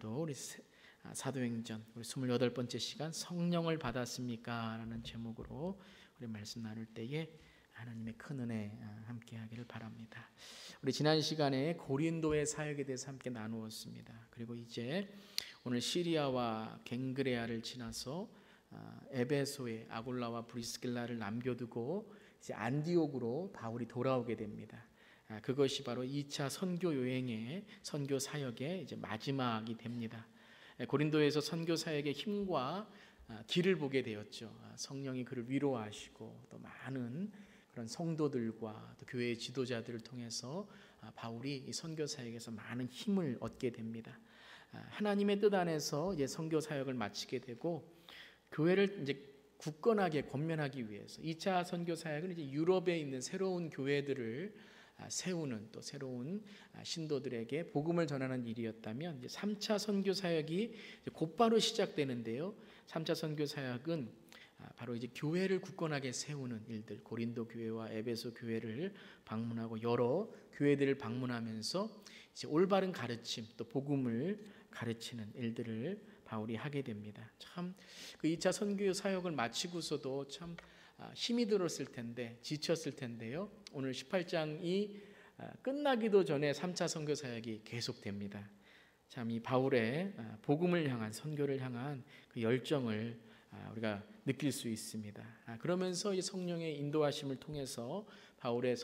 오늘도 우리 사도행전 우리 28번째 시간 성령을 받았습니까? 라는 제목으로 우리 말씀 나눌 때에 하나님의 큰 은혜 함께 하기를 바랍니다. 우리 지난 시간에 고린도의 사역에 대해서 함께 나누었습니다. 그리고 이제 오늘 시리아와 갱그레아를 지나서 에베소에 아굴라와 브리스길라를 남겨두고 이제 안디옥으로 바울이 돌아오게 됩니다. 그것이 바로 2차 선교 여행의 선교 사역의 이제 마지막이 됩니다. 고린도에서 선교 사역의 힘과 길을 보게 되었죠. 성령이 그를 위로하시고 또 많은 그런 성도들과 또 교회의 지도자들을 통해서 바울이 이 선교 사역에서 많은 힘을 얻게 됩니다. 하나님의 뜻 안에서 이제 선교 사역을 마치게 되고 교회를 이제 굳건하게 권면하기 위해서 2차 선교 사역은 이제 유럽에 있는 새로운 교회들을 세우는 또 새로운 신도들에게 복음을 전하는 일이었다면 이제 3차 선교 사역이 곧바로 시작되는데요. 3차 선교 사역은 바로 이제 교회를 굳건하게 세우는 일들, 고린도 교회와 에베소 교회를 방문하고 여러 교회들을 방문하면서 이제 올바른 가르침 또 복음을 가르치는 일들을 바울이 하게 됩니다. 참 그 2차 선교 사역을 마치고서도 참 힘이 들었을 텐데 지쳤을 텐데요. 오늘 18장이 끝나기도 전에 3차 선교 사역이 계속됩니다. 참 이 바울의 복음을 향한 선교를 향한 그 열정을 우리가 느낄 수 있습니다. 그러면서 이 성령의 인도하심을 통해서 바울은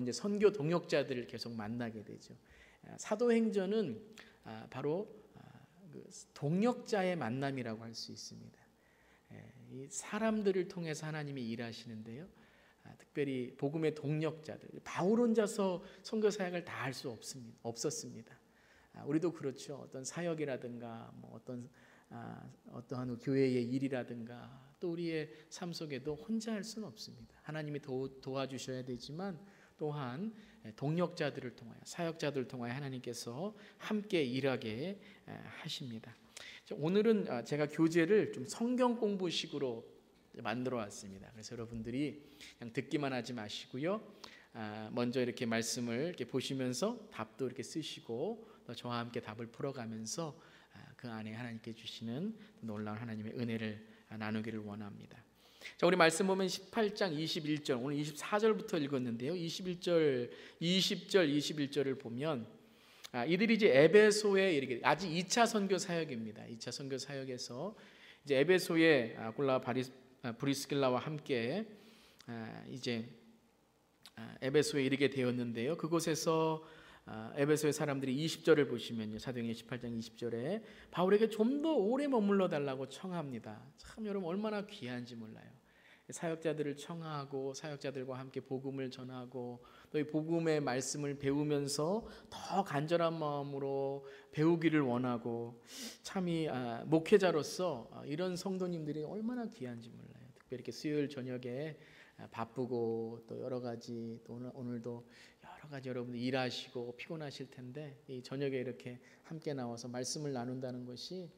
이제 선교 동역자들을 계속 만나게 되죠. 사도행전은 바로 그 동역자의 만남이라고 할 수 있습니다. 이 사람들을 통해서 하나님이 일하시는데요. 특별히 복음의 동역자들, 바울 혼자서 선교 사역을 다 할 수 없었습니다. 우리도 그렇죠. 어떤 사역이라든가 어떠한 교회의 일이라든가 또 우리의 삶 속에도 혼자 할 수는 없습니다. 하나님이 도와주셔야 되지만 또한 동역자들을 통하여 사역자들을 통하여 하나님께서 함께 일하게 하십니다. 오늘은 제가 교재를 좀 성경 공부식으로 만들어 왔습니다. 그래서 여러분들이 그냥 듣기만 하지 마시고요. 먼저 이렇게 말씀을 이렇게 보시면서 답도 이렇게 쓰시고 또 저와 함께 답을 풀어가면서 그 안에 하나님께 주시는 놀라운 하나님의 은혜를 나누기를 원합니다. 자, 우리 말씀 보면 18장 21절, 오늘 24절부터 읽었는데요. 21절, 20절, 21절을 보면 이들이 이제 에베소에 이렇게 아직 2차 선교 사역입니다. 2차 선교 사역에서 이제 에베소에 아굴라 브리스길라와 함께 이제 에베소에 이르게 되었는데요. 그곳에서 에베소의 사람들이 20절을 보시면요. 사도행전 18장 20절에 바울에게 좀 더 오래 머물러 달라고 청합니다. 참 여러분 얼마나 귀한지 몰라요. 사역자들을 청하고 사역자들과 함께 복음을 전하고 또 이 복음의 말씀을 배우면서 더 간절한 마음으로 배우기를 원하고 참 이 목회자로서 이런 성도님들이 얼마나 귀한지 몰라요. 특별히 이렇게 수요일 저녁에 바쁘고 또 여러 가지 또 오늘도 여러 가지 여러분들 일하시고 피곤하실 텐데 이 저녁에 이렇게 함께 나와서 말씀을 나눈다는 것이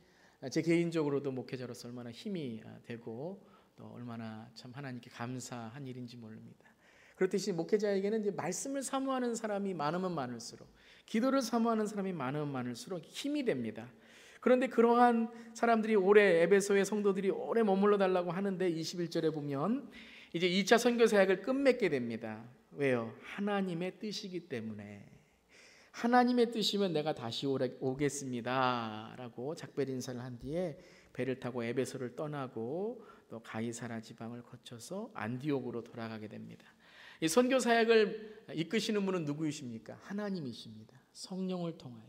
제 개인적으로도 목회자로서 얼마나 힘이 되고 또 얼마나 참 하나님께 감사한 일인지 모릅니다. 그렇듯이 목회자에게는 이제 말씀을 사모하는 사람이 많으면 많을수록 기도를 사모하는 사람이 많으면 많을수록 힘이 됩니다. 그런데 그러한 사람들이 에베소의 성도들이 오래 머물러 달라고 하는데 21절에 보면 이제 2차 선교 사역을 끝맺게 됩니다. 왜요? 하나님의 뜻이기 때문에. 하나님의 뜻이면 내가 다시 오겠습니다 라고 작별 인사를 한 뒤에 배를 타고 에베소를 떠나고 또 가이사라 지방을 거쳐서 안디옥으로 돌아가게 됩니다. 이 선교 사역을 이끄시는 분은 누구이십니까? 하나님이십니다. 성령을 통하여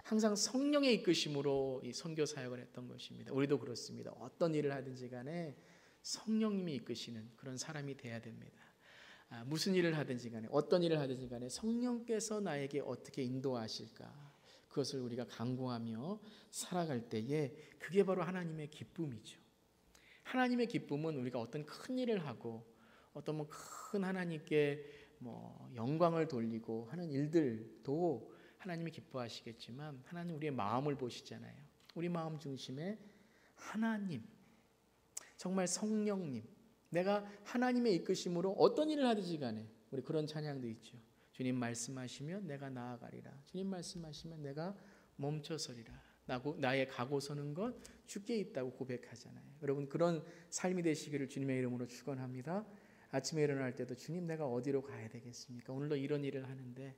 항상 성령의 이끄심으로 이 선교 사역을 했던 것입니다. 우리도 그렇습니다. 어떤 일을 하든지 간에 성령님이 이끄시는 그런 사람이 돼야 됩니다. 무슨 일을 하든지 간에 어떤 일을 하든지 간에 성령께서 나에게 어떻게 인도하실까 그것을 우리가 간구하며 살아갈 때에 그게 바로 하나님의 기쁨이죠. 하나님의 기쁨은 우리가 어떤 큰 일을 하고 어떤 큰 하나님께 영광을 돌리고 하는 일들도 하나님이 기뻐하시겠지만 하나님 우리의 마음을 보시잖아요. 우리 마음 중심에 하나님 정말 성령님 내가 하나님의 이끄심으로 어떤 일을 하든지 간에 우리 그런 찬양도 있죠. 주님 말씀하시면 내가 나아가리라. 주님 말씀하시면 내가 멈춰서리라. 나의 가고 서는 것 주께 있다고 고백하잖아요. 여러분 그런 삶이 되시기를 주님의 이름으로 축원합니다. 아침에 일어날 때도 주님 내가 어디로 가야 되겠습니까? 오늘도 이런 일을 하는데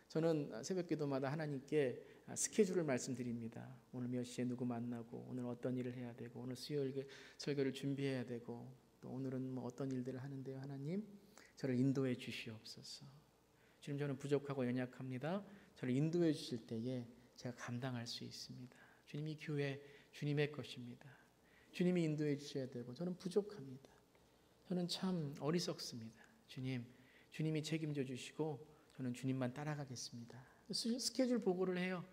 저는 새벽 기도마다 하나님께 스케줄을 말씀드립니다. 오늘 몇 시에 누구 만나고 오늘 어떤 일을 해야 되고 오늘 수요일 설교를 준비해야 되고 또 오늘은 뭐 어떤 일들을 하는데요. 하나님 저를 인도해 주시옵소서. 주님 저는 부족하고 연약합니다. 저를 인도해 주실 때에 제가 감당할 수 있습니다. 주님 이 교회 주님의 것입니다. 주님이 인도해 주셔야 되고 저는 부족합니다. 저는 참 어리석습니다. 주님이 책임져 주시고 저는 주님만 따라가겠습니다. 스케줄 보고를 해요.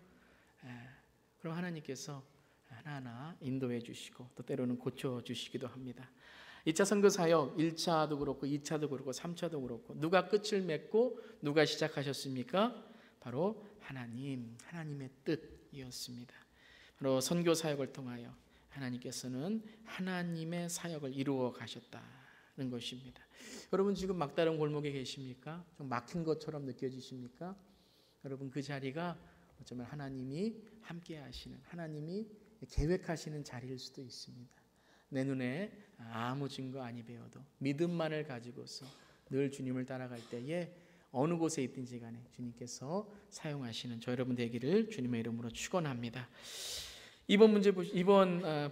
그럼 하나님께서 하나하나 인도해 주시고 또 때로는 고쳐 주시기도 합니다. 2차 선교 사역 1차도 그렇고 2차도 그렇고 3차도 그렇고 누가 끝을 맺고 누가 시작하셨습니까? 바로 하나님의 뜻이었습니다. 바로 선교 사역을 통하여 하나님께서는 하나님의 사역을 이루어 가셨다는 것입니다. 여러분 지금 막다른 골목에 계십니까? 좀 막힌 것처럼 느껴지십니까? 여러분 그 자리가 어쩌면 하나님이 함께 하시는 하나님이 계획하시는 자리일 수도 있습니다. 내 눈에 아무 증거 아니 배워도 믿음만을 가지고서 늘 주님을 따라갈 때에 어느 곳에 있든지 간에 주님께서 사용하시는 저 여러분 되기를 주님의 이름으로 축원합니다. 이번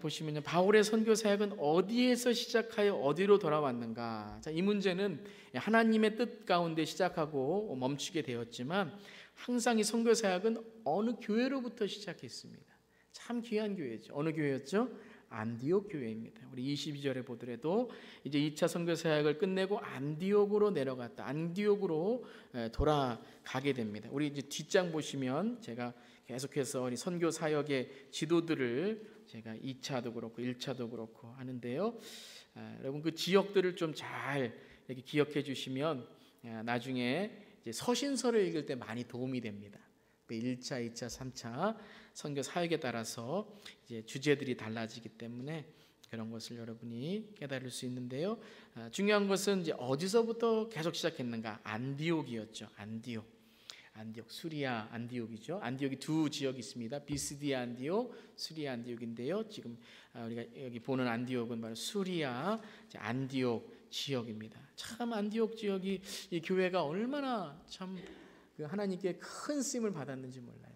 보시면요. 바울의 선교 사역은 어디에서 시작하여 어디로 돌아왔는가? 자, 이 문제는 하나님의 뜻 가운데 시작하고 멈추게 되었지만 항상 이 선교 사역은 어느 교회로부터 시작했습니다. 참 귀한 교회죠. 어느 교회였죠? 안디옥 교회입니다. 우리 22절에 보더라도 이제 2차 선교 사역을 끝내고 안디옥으로 내려갔다. 안디옥으로 돌아가게 됩니다. 우리 이제 뒷장 보시면 제가 계속해서 우리 선교 사역의 지도들을 제가 2차도 그렇고 1차도 그렇고 하는데요. 여러분 그 지역들을 좀 잘 이렇게 기억해 주시면 나중에 이제 서신서를 읽을 때 많이 도움이 됩니다. 1차, 2차, 3차 선교 사역에 따라서 이제 주제들이 달라지기 때문에 그런 것을 여러분이 깨달을 수 있는데요. 중요한 것은 이제 어디서부터 계속 시작했는가? 안디옥이었죠. 안디옥, 수리아 안디옥이죠. 안디옥이 두 지역이 있습니다. 비스디아 안디옥, 수리아 안디옥인데요. 지금 우리가 여기 보는 안디옥은 바로 수리아 안디옥 지역입니다. 참 안디옥 지역이 이 교회가 얼마나 참 하나님께 큰 쓰임을 받았는지 몰라요.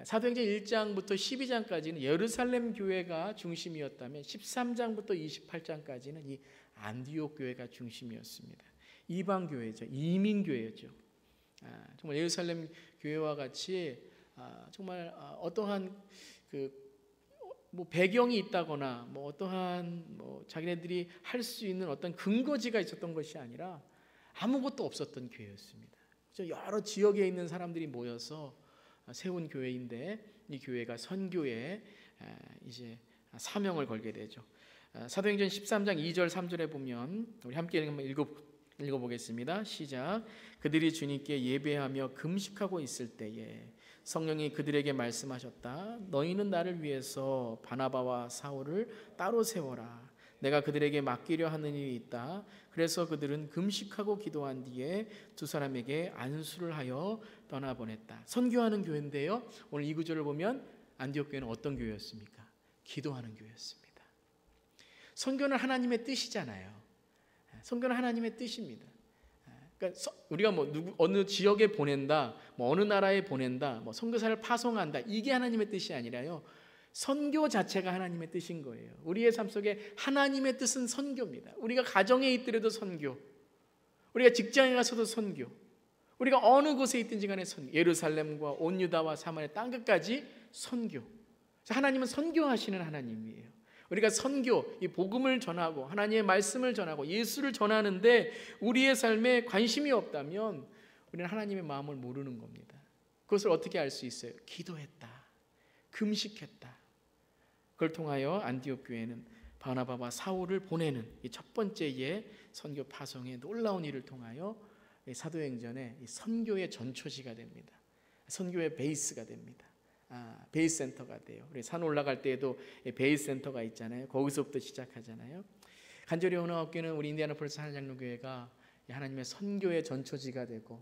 사도행전 1장부터 12장까지는 예루살렘 교회가 중심이었다면 13장부터 28장까지는 이 안디옥 교회가 중심이었습니다. 이방 교회죠. 이민 교회죠. 정말 예루살렘 교회와 같이 정말 어떠한 뭐 배경이 있다거나 뭐 어떠한 뭐 자기네들이 할 수 있는 어떤 근거지가 있었던 것이 아니라 아무것도 없었던 교회였습니다. 여러 지역에 있는 사람들이 모여서 세운 교회인데 이 교회가 선교에 이제 사명을 걸게 되죠. 사도행전 13장 2절 3절에 보면 우리 함께 한번 읽어보겠습니다. 시작. 그들이 주님께 예배하며 금식하고 있을 때에 성령이 그들에게 말씀하셨다. 너희는 나를 위해서 바나바와 사울을 따로 세워라. 내가 그들에게 맡기려 하는 일이 있다. 그래서 그들은 금식하고 기도한 뒤에 두 사람에게 안수를 하여 떠나보냈다. 선교하는 교회인데요. 오늘 이 구절을 보면 안디옥 교회는 어떤 교회였습니까? 기도하는 교회였습니다. 선교는 하나님의 뜻이잖아요. 선교는 하나님의 뜻입니다. 그러니까 우리가 뭐 어느 지역에 보낸다, 뭐 어느 나라에 보낸다, 뭐 선교사를 파송한다, 이게 하나님의 뜻이 아니라요. 선교 자체가 하나님의 뜻인 거예요. 우리의 삶 속에 하나님의 뜻은 선교입니다. 우리가 가정에 있더라도 선교, 우리가 직장에 가서도 선교, 우리가 어느 곳에 있든지 간에 선교, 예루살렘과 온 유다와 사마리아 땅 끝까지 선교. 하나님은 선교하시는 하나님이에요. 우리가 선교, 이 복음을 전하고 하나님의 말씀을 전하고 예수를 전하는데 우리의 삶에 관심이 없다면 우리는 하나님의 마음을 모르는 겁니다. 그것을 어떻게 알 수 있어요? 기도했다, 금식했다. 그걸 통하여 안디옥 교회는 바나바와 사울을 보내는 이 첫 번째의 선교 파송의 놀라운 일을 통하여 사도행전의 선교의 전초지가 됩니다. 선교의 베이스가 됩니다. 베이스 센터가 돼요. 우리 산 올라갈 때에도 베이스 센터가 있잖아요. 거기서부터 시작하잖아요. 간절히 원하옵교는 우리 인디아나폴리스 하늘장로교회가 하나님의 선교의 전초지가 되고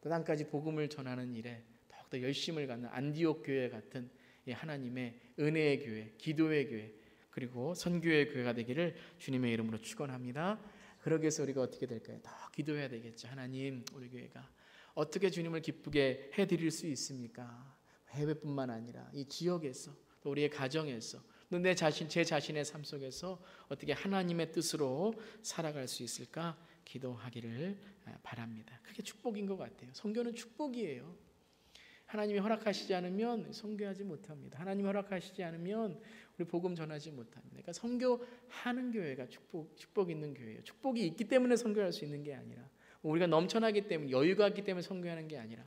또 땅까지 복음을 전하는 일에 더욱더 열심을 갖는 안디옥 교회 같은 하나님의 은혜의 교회, 기도의 교회, 그리고 선교의 교회가 되기를 주님의 이름으로 축원합니다. 그러기 위해서 우리가 어떻게 될까요? 더 기도해야 되겠죠. 하나님, 우리 교회가 어떻게 주님을 기쁘게 해드릴 수 있습니까? 해외뿐만 아니라 이 지역에서, 또 우리의 가정에서, 또 제 자신의 삶 속에서 어떻게 하나님의 뜻으로 살아갈 수 있을까 기도하기를 바랍니다. 그게 축복인 것 같아요. 선교는 축복이에요. 하나님이 허락하시지 않으면 선교하지 못합니다. 하나님이 허락하시지 않으면 우리 복음 전하지 못합니다. 그러니까 선교하는 교회가 축복 있는 교회예요. 축복이 있기 때문에 선교할 수 있는 게 아니라, 우리가 넘쳐나기 때문에, 여유가 있기 때문에 선교하는 게 아니라,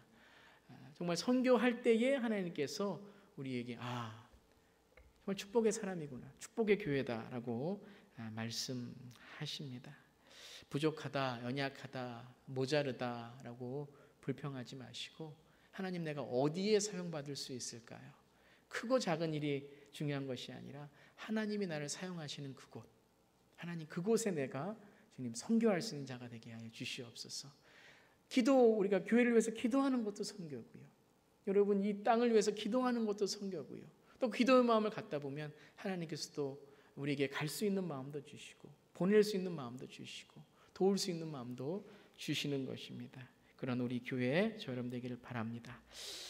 정말 선교할 때에 하나님께서 우리에게 정말 축복의 사람이구나, 축복의 교회다라고 말씀하십니다. 부족하다, 연약하다, 모자르다라고 불평하지 마시고, 하나님, 내가 어디에 사용받을 수 있을까요? 크고 작은 일이 중요한 것이 아니라 하나님이 나를 사용하시는 그곳, 하나님 그곳에 내가 주님 선교할 수 있는 자가 되게 하여 주시옵소서. 우리가 교회를 위해서 기도하는 것도 선교고요. 여러분, 이 땅을 위해서 기도하는 것도 선교고요. 또 기도의 마음을 갖다 보면 하나님께서 또 우리에게 갈 수 있는 마음도 주시고, 보낼 수 있는 마음도 주시고, 도울 수 있는 마음도 주시는 것입니다. 그런 우리 교회 저여러분 되기를 바랍니다.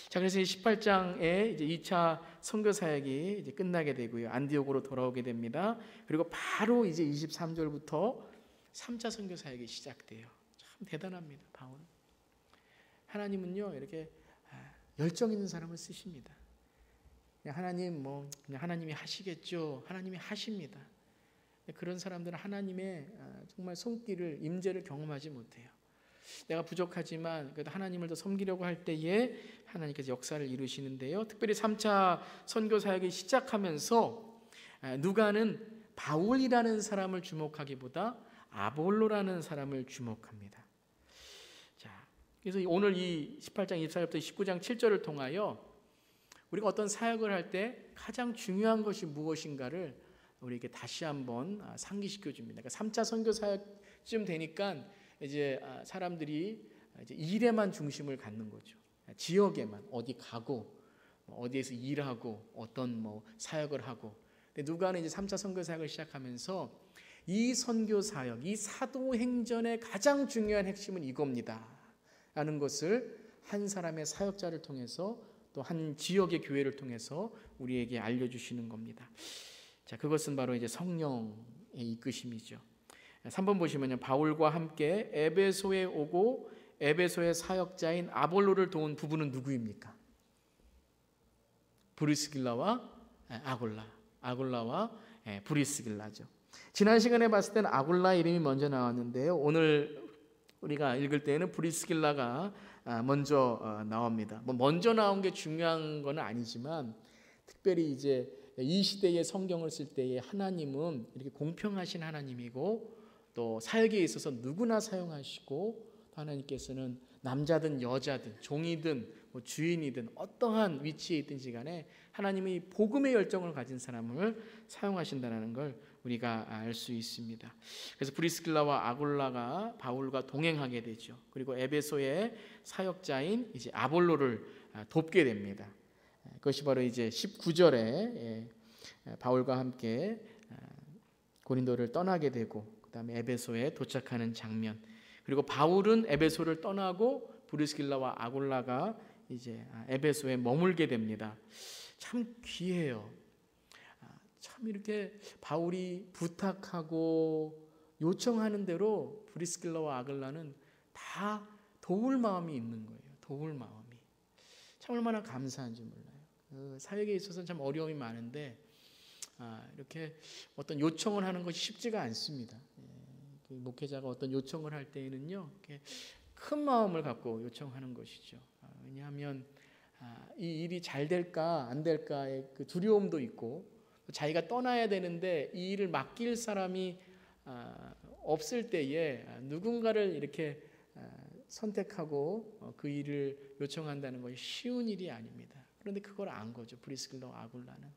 자, 그래서 18장에 이제 2차 선교 사역이 이제 끝나게 되고요. 안디옥으로 돌아오게 됩니다. 그리고 바로 이제 23절부터 3차 선교 사역이 시작돼요. 참 대단합니다. 바울. 하나님은요, 이렇게 열정 있는 사람을 쓰십니다. 그냥 하나님이 하시겠죠. 하나님이 하십니다. 그런 사람들은 하나님의 정말 손길을, 임재를 경험하지 못해요. 내가 부족하지만 그래도 하나님을 더 섬기려고 할 때에 하나님께서 역사를 이루시는데요. 특별히 3차 선교 사역이 시작하면서 누가는 바울이라는 사람을 주목하기보다 아볼로라는 사람을 주목합니다. 자, 그래서 오늘 이 18장 24절부터 19장 7절을 통하여 우리가 어떤 사역을 할 때 가장 중요한 것이 무엇인가를 우리에게 다시 한번 상기시켜 줍니다. 그러니까 3차 선교 사역쯤 되니까 이제 사람들이 이제 일에만 중심을 갖는 거죠. 지역에만, 어디 가고, 어디에서 일하고, 어떤 사역을 하고. 근데 누가는 이제 3차 선교 사역을 시작하면서 이 선교 사역, 이 사도행전의 가장 중요한 핵심은 이겁니다 라는 것을 한 사람의 사역자를 통해서, 또 한 지역의 교회를 통해서 우리에게 알려주시는 겁니다. 자, 그것은 바로 이제 성령의 이끄심이죠. 3번 보시면요, 바울과 함께 에베소에 오고 에베소의 사역자인 아볼로를 도운 부부는 누구입니까? 브리스길라와 아굴라와 브리스길라죠. 지난 시간에 봤을 때는 아굴라 이름이 먼저 나왔는데요, 오늘 우리가 읽을 때에는 브리스길라가 먼저 나옵니다. 먼저 나온 게 중요한 건 아니지만, 특별히 이제 이 시대의 성경을 쓸 때에 하나님은 이렇게 공평하신 하나님이고, 또 사역에 있어서 누구나 사용하시고, 또 하나님께서는 남자든 여자든 종이든 주인이든 어떠한 위치에 있든지 간에 하나님이 복음의 열정을 가진 사람을 사용하신다는 걸 우리가 알 수 있습니다. 그래서 브리스길라와 아굴라가 바울과 동행하게 되죠. 그리고 에베소의 사역자인 이제 아볼로를 돕게 됩니다. 그것이 바로 이제 19절에 바울과 함께 고린도를 떠나게 되고, 그다음에 에베소에 도착하는 장면. 그리고 바울은 에베소를 떠나고 브리스길라와 아굴라가 이제 에베소에 머물게 됩니다. 참 귀해요. 참 이렇게 바울이 부탁하고 요청하는 대로 브리스길라와 아굴라는 다 도울 마음이 있는 거예요. 도울 마음이. 참 얼마나 감사한지 몰라요. 사역에 있어서는 참 어려움이 많은데 이렇게 어떤 요청을 하는 것이 쉽지가 않습니다. 목회자가 어떤 요청을 할 때에는요, 이렇게 큰 마음을 갖고 요청하는 것이죠. 왜냐하면 이 일이 잘 될까 안 될까의 그 두려움도 있고, 자기가 떠나야 되는데 이 일을 맡길 사람이 없을 때에 누군가를 이렇게 선택하고 그 일을 요청한다는 것이 쉬운 일이 아닙니다. 그런데 그걸 안 거죠. 브리스길라와 아굴라는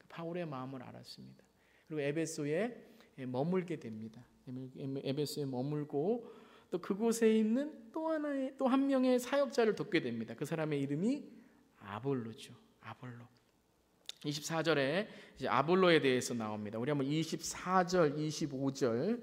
바울의 마음을 알았습니다. 그리고 에베소에 머물게 됩니다. 에베소에 머물고, 또 그곳에 있는 또 한 명의 사역자를 돕게 됩니다. 그 사람의 이름이 아볼로죠. 아볼로. 24절에 이제 아볼로에 대해서 나옵니다. 우리 한번 24절, 25절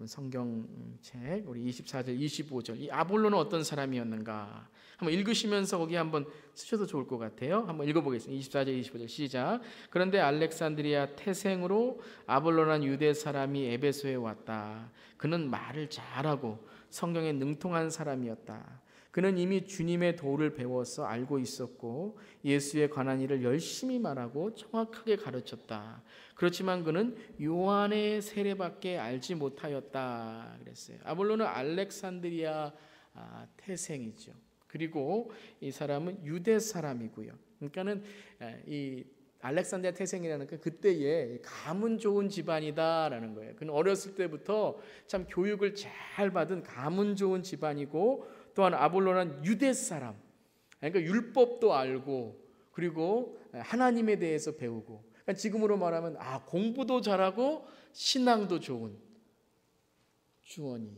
성경책 우리 24절, 25절 이 아볼로는 어떤 사람이었는가 한번 읽으시면서 거기 한번 쓰셔도 좋을 것 같아요. 한번 읽어보겠습니다. 24절, 25절 시작. 그런데 알렉산드리아 태생으로 아볼로라는 유대 사람이 에베소에 왔다. 그는 말을 잘하고 성경에 능통한 사람이었다. 그는 이미 주님의 도를 배워서 알고 있었고 예수에 관한 일을 열심히 말하고 정확하게 가르쳤다. 그렇지만 그는 요한의 세례밖에 알지 못하였다 그랬어요. 아볼로는 알렉산드리아 태생이죠. 그리고 이 사람은 유대 사람이고요. 그러니까는 이 알렉산드리아 태생이라는 게 그때의 가문 좋은 집안이다라는 거예요. 그는 어렸을 때부터 참 교육을 잘 받은 가문 좋은 집안이고 또한 아볼로는 유대 사람, 그러니까 율법도 알고 그리고 하나님에 대해서 배우고 그러니까 지금으로 말하면 공부도 잘하고 신앙도 좋은 주원이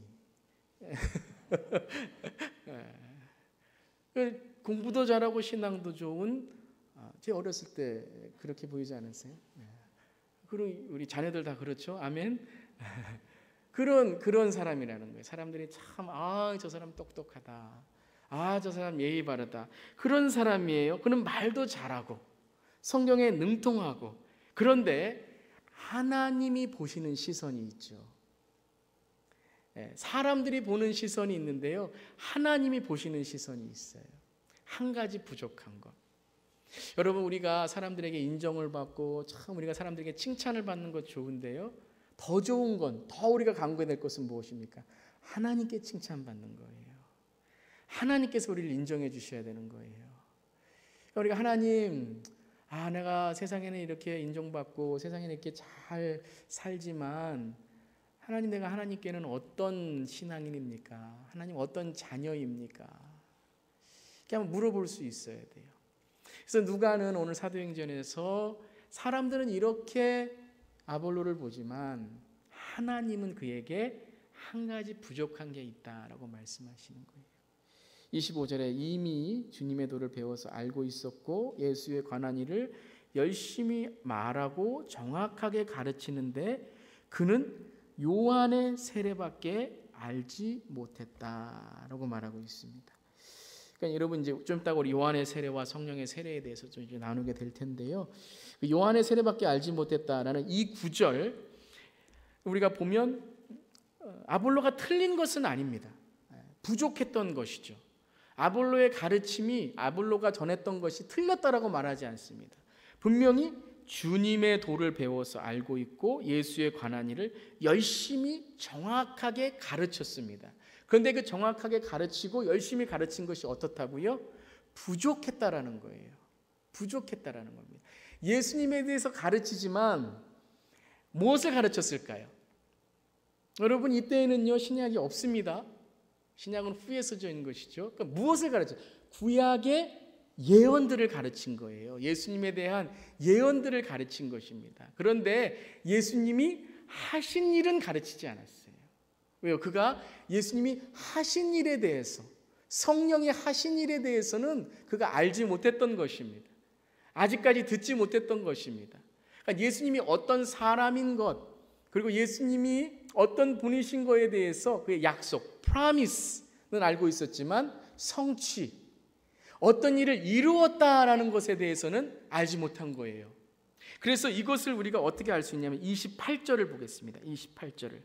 공부도 잘하고 신앙도 좋은 제 어렸을 때 그렇게 보이지 않으세요? 그리고 우리 자녀들 다 그렇죠? 아멘. 그런 사람이라는 거예요. 사람들이 참 저 사람 똑똑하다. 저 사람 예의 바르다. 그런 사람이에요. 그는 말도 잘하고 성경에 능통하고 그런데 하나님이 보시는 시선이 있죠. 사람들이 보는 시선이 있는데요. 하나님이 보시는 시선이 있어요. 한 가지 부족한 것. 여러분 우리가 사람들에게 인정을 받고 참 우리가 사람들에게 칭찬을 받는 것 좋은데요. 더 좋은 건, 더 우리가 간구해야 될 것은 무엇입니까? 하나님께 칭찬받는 거예요. 하나님께서 우리를 인정해 주셔야 되는 거예요. 그러니까 우리가 하나님, 내가 세상에는 이렇게 인정받고 세상에는 이렇게 잘 살지만 하나님 내가 하나님께는 어떤 신앙인입니까? 하나님 어떤 자녀입니까? 이렇게 한번 물어볼 수 있어야 돼요. 그래서 누가는 오늘 사도행전에서 사람들은 이렇게 아볼로를 보지만 하나님은 그에게 한 가지 부족한 게 있다라고 말씀하시는 거예요. 25절에 이미 주님의 도를 배워서 알고 있었고 예수에 관한 일을 열심히 말하고 정확하게 가르치는데 그는 요한의 세례밖에 알지 못했다라고 말하고 있습니다. 그러니까 여러분 이제 좀 이따가 우리 요한의 세례와 성령의 세례에 대해서 좀 이제 나누게 될 텐데요. 요한의 세례밖에 알지 못했다라는 이 구절 우리가 보면 아볼로가 틀린 것은 아닙니다. 부족했던 것이죠. 아볼로의 가르침이 아볼로가 전했던 것이 틀렸다라고 말하지 않습니다. 분명히 주님의 도를 배워서 알고 있고 예수에 관한 일을 열심히 정확하게 가르쳤습니다. 그런데 그 정확하게 가르치고 열심히 가르친 것이 어떻다고요? 부족했다라는 거예요. 부족했다라는 겁니다. 예수님에 대해서 가르치지만 무엇을 가르쳤을까요? 여러분 이때에는요 신약이 없습니다. 신약은 후에 써진 것이죠. 그러니까 무엇을 가르쳐? 구약의 예언들을 가르친 거예요. 예수님에 대한 예언들을 가르친 것입니다. 그런데 예수님이 하신 일은 가르치지 않았어요. 왜요? 그가 예수님이 하신 일에 대해서 성령이 하신 일에 대해서는 그가 알지 못했던 것입니다. 아직까지 듣지 못했던 것입니다. 그러니까 예수님이 어떤 사람인 것 그리고 예수님이 어떤 분이신 것에 대해서 그의 약속, promise는 알고 있었지만 성취, 어떤 일을 이루었다라는 것에 대해서는 알지 못한 거예요. 그래서 이것을 우리가 어떻게 알 수 있냐면 28절을 보겠습니다. 28절을.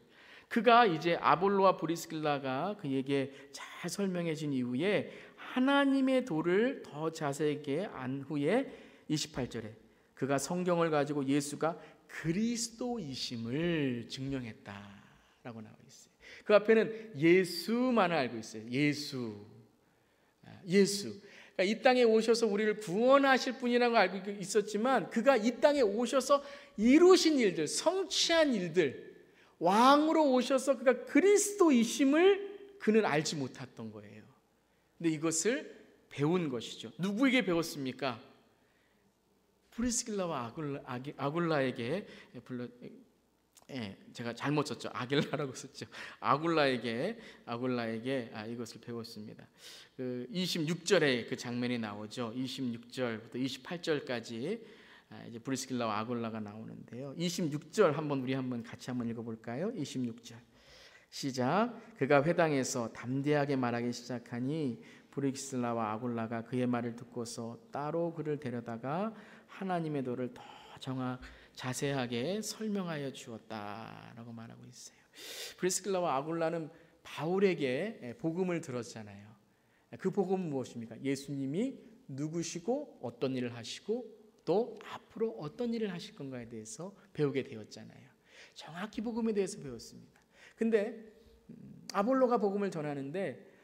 그가 이제 아볼로와 브리스길라가 그에게 잘 설명해 준 이후에 하나님의 도를 더 자세하게 안 후에 28절에 그가 성경을 가지고 예수가 그리스도이심을 증명했다라고 나와 있어요. 그 앞에는 예수만 알고 있어요. 예수. 그러니까 이 땅에 오셔서 우리를 구원하실 분이라고 알고 있었지만 그가 이 땅에 오셔서 이루신 일들, 성취한 일들, 왕으로 오셔서 그가 그리스도이심을 그는 알지 못했던 거예요. 근데 이것을 배운 것이죠. 누구에게 배웠습니까? 브리스길라와 아굴라에게 제가 잘못 썼죠. 아길라라고 썼죠. 아굴라에게 이것을 배웠습니다. 그 26절에 그 장면이 나오죠. 26절부터 28절까지 이제 브리스길라와 아굴라가 나오는데요. 26절 한번 같이 읽어볼까요? 26절 시작. 그가 회당에서 담대하게 말하기 시작하니 브리스길라와 아굴라가 그의 말을 듣고서 따로 그를 데려다가 하나님의 도를 더 자세하게 설명하여 주었다라고 말하고 있어요. 브리스길라와 아굴라는 바울에게 복음을 들었잖아요. 그 복음은 무엇입니까? 예수님이 누구시고 어떤 일을 하시고 또 앞으로 어떤 일을 하실 건가에 대해서 배우게 되었잖아요. 정확히 복음에 대해서 배웠습니다. 근데 아볼로가 복음을 전하는데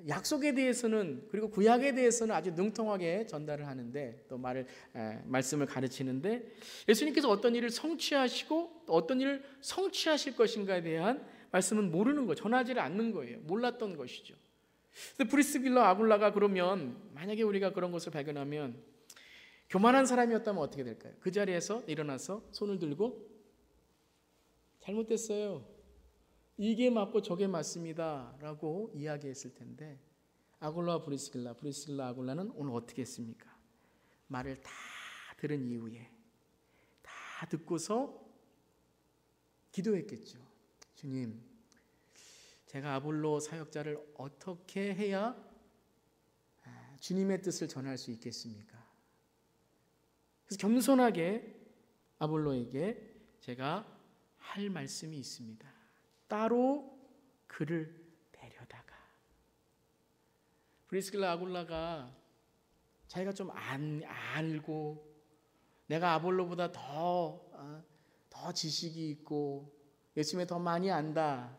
약속에 대해서는 그리고 구약에 대해서는 아주 능통하게 전달을 하는데 또 말씀을 가르치는데 예수님께서 어떤 일을 성취하시고 또 어떤 일을 성취하실 것인가에 대한 말씀은 모르는 거예요. 전하지를 않는 거예요. 몰랐던 것이죠. 근데 브리스길라 아굴라가 그러면 만약에 우리가 그런 것을 발견하면 교만한 사람이었다면 어떻게 될까요? 그 자리에서 일어나서 손을 들고 잘못됐어요. 이게 맞고 저게 맞습니다 라고 이야기했을 텐데 아굴라와 브리스길라 아굴라는 오늘 어떻게 했습니까? 말을 다 들은 이후에 다 듣고서 기도했겠죠. 주님, 제가 아볼로 사역자를 어떻게 해야 주님의 뜻을 전할 수 있겠습니까? 그래서 겸손하게 아볼로에게 제가 할 말씀이 있습니다. 따로 그를 데려다가. 브리스길라 아굴라가 자기가 좀 알고 내가 아볼로보다 더 지식이 있고 예수님에 더 많이 안다.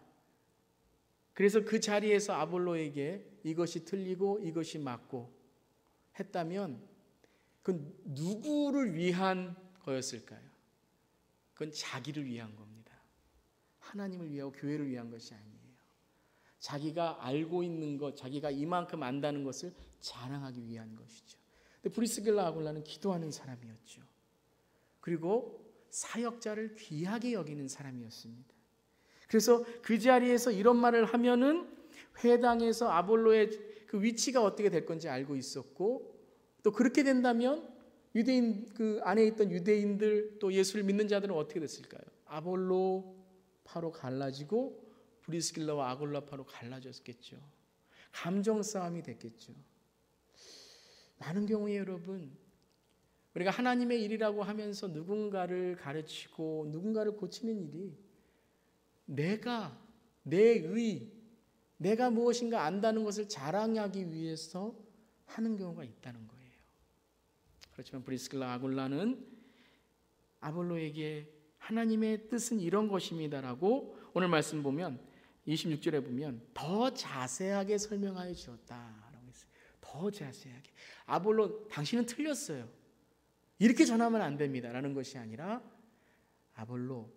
그래서 그 자리에서 아볼로에게 이것이 틀리고 이것이 맞고 했다면 그건 누구를 위한 거였을까요? 그건 자기를 위한 겁니다. 하나님을 위하고 교회를 위한 것이 아니에요. 자기가 알고 있는 것, 자기가 이만큼 안다는 것을 자랑하기 위한 것이죠. 근데 브리스길라 아굴라는 기도하는 사람이었죠. 그리고 사역자를 귀하게 여기는 사람이었습니다. 그래서 그 자리에서 이런 말을 하면은 회당에서 아볼로의 그 위치가 어떻게 될 건지 알고 있었고 또 그렇게 된다면 유대인 그 안에 있던 유대인들 또 예수를 믿는 자들은 어떻게 됐을까요? 아볼로 파로 갈라지고 브리스길라와 아굴라 파로 갈라졌겠죠. 감정 싸움이 됐겠죠. 많은 경우에 여러분 우리가 하나님의 일이라고 하면서 누군가를 가르치고 누군가를 고치는 일이 내가 무엇인가 안다는 것을 자랑하기 위해서 하는 경우가 있다는 거예요. 그렇지만 브리스길라 아굴라는 아볼로에게 하나님의 뜻은 이런 것입니다라고 오늘 말씀 보면 26절에 보면 더 자세하게 설명하여 주었다라고 했어요. 더 자세하게. 아볼로 당신은 틀렸어요. 이렇게 전하면 안 됩니다라는 것이 아니라 아볼로